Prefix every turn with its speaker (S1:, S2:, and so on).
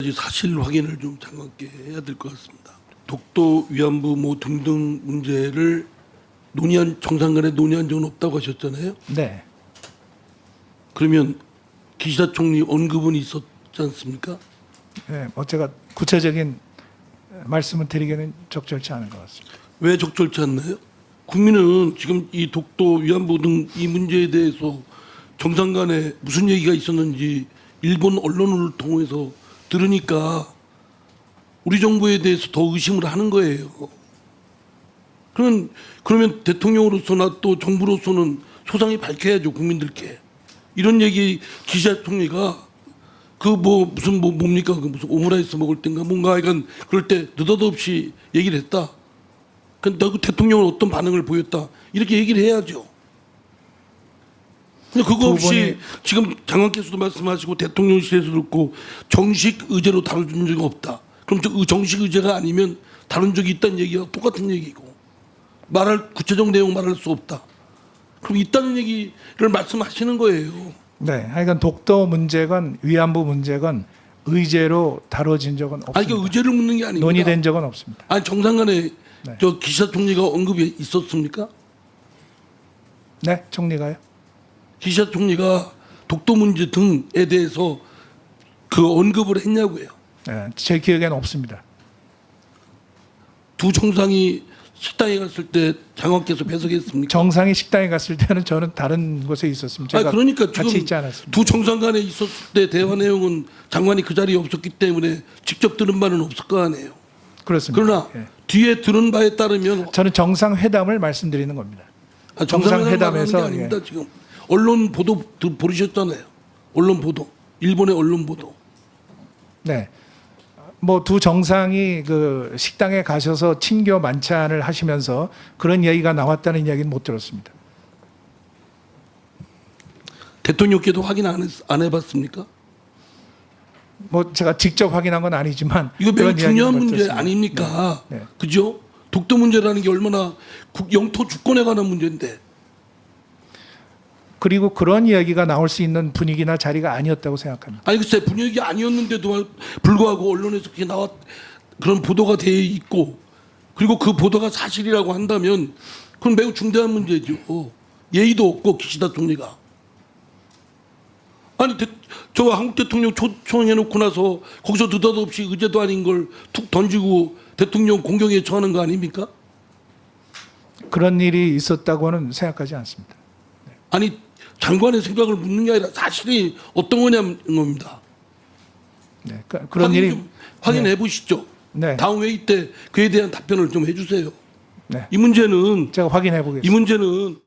S1: 사실 확인을 좀 장관께 해야 될 것 같습니다. 독도 위안부 뭐 등등 문제를 정상 간에 논의한 적은 없다고 하셨잖아요.
S2: 네.
S1: 그러면 기시다 총리 언급은 있었지 않습니까?
S2: 네, 뭐 제가 구체적인 말씀을 드리기는 적절치 않은 것 같습니다.
S1: 왜 적절치 않나요? 국민은 지금 이 독도 위안부 등 이 문제에 대해서 정상 간에 무슨 얘기가 있었는지 일본 언론을 통해서 들으니까 우리 정부에 대해서 더 의심을 하는 거예요. 그러면 대통령으로서나 또 정부로서는 소상히 밝혀야죠, 국민들께. 이런 얘기 기시다 총리가 뭡니까? 그 무슨 오므라이스 먹을 땐가 뭔가 하여간 그럴 때 느닷없이 얘기를 했다. 근데 그 대통령은 어떤 반응을 보였다. 이렇게 얘기를 해야죠. 근데 그거 없이 지금 장관께서도 말씀하시고 대통령실에서 듣고 정식 의제로 다뤄준 적이 없다. 그럼 저 정식 의제가 아니면 다룬 적이 있다는 얘기와 똑같은 얘기고 구체적 내용 말할 수 없다. 그럼 있다는 얘기를 말씀하시는 거예요.
S2: 네, 하여간 독도 문제건 위안부 문제건 의제로 다뤄진 적은 없습니다.
S1: 아니, 그 의제를 묻는 게 아닙니다.
S2: 논의된 적은 없습니다.
S1: 아니, 정상간에
S2: 네.
S1: 저 기시다 총리가 언급이 있었습니까?
S2: 네, 총리가요?
S1: 기시다 총리가 독도 문제 등에 대해서 그 언급을 했냐고요.
S2: 네, 제 기억에는 없습니다.
S1: 두 정상이 식당에 갔을 때 장관께서 배석했습니까?
S2: 정상이 식당에 갔을 때는 저는 다른 곳에 있었습니다. 제가
S1: 그러니까
S2: 같이
S1: 지금
S2: 있지 않았습니다.
S1: 두 정상 간에 있었을 때 대화 내용은 장관이 그 자리에 없었기 때문에 직접 들은 바는 없을 거 아니에요.
S2: 그렇습니다.
S1: 그러나
S2: 예.
S1: 뒤에 들은 바에 따르면
S2: 저는 정상회담을 말씀드리는 겁니다.
S1: 정상회담에서
S2: 정상회담에서,
S1: 아닙니다. 지금 언론 보도 보셨잖아요. 언론 보도, 일본의 언론 보도.
S2: 네. 뭐 두 정상이 그 식당에 가셔서 친교 만찬을 하시면서 그런 이야기가 나왔다는 이야기는 못 들었습니다.
S1: 대통령께도 확인 안 해봤습니까?
S2: 뭐 제가 직접 확인한 건 아니지만
S1: 이거 매우
S2: 그런
S1: 중요한
S2: 이야기는 못
S1: 문제
S2: 들었습니다.
S1: 아닙니까?
S2: 네. 네.
S1: 그죠? 독도 문제라는 게 얼마나 영토 주권에 관한 문제인데.
S2: 그리고 그런 이야기가 나올 수 있는 분위기나 자리가 아니었다고 생각합니다.
S1: 아니 글쎄 분위기 아니었는데도 불구하고 언론에서 그렇게 그런 보도가 돼 있고 그리고 그 보도가 사실이라고 한다면 그건 매우 중대한 문제죠. 예의도 없고 기시다 총리가. 아니 저 한국 대통령 초청해놓고 나서 거기서 느닷없이 의제도 아닌 걸 툭 던지고 대통령 공경에 처하는 거 아닙니까?
S2: 그런 일이 있었다고는 생각하지 않습니다.
S1: 아니 장관의 생각을 묻는 게 아니라 사실이 어떤 거냐는 겁니다.
S2: 네, 그런 일이
S1: 확인해 보시죠.
S2: 네.
S1: 다음 회의 때 그에 대한 답변을 좀 해주세요.
S2: 네.
S1: 이 문제는
S2: 제가 확인해 보겠습니다.
S1: 이 문제는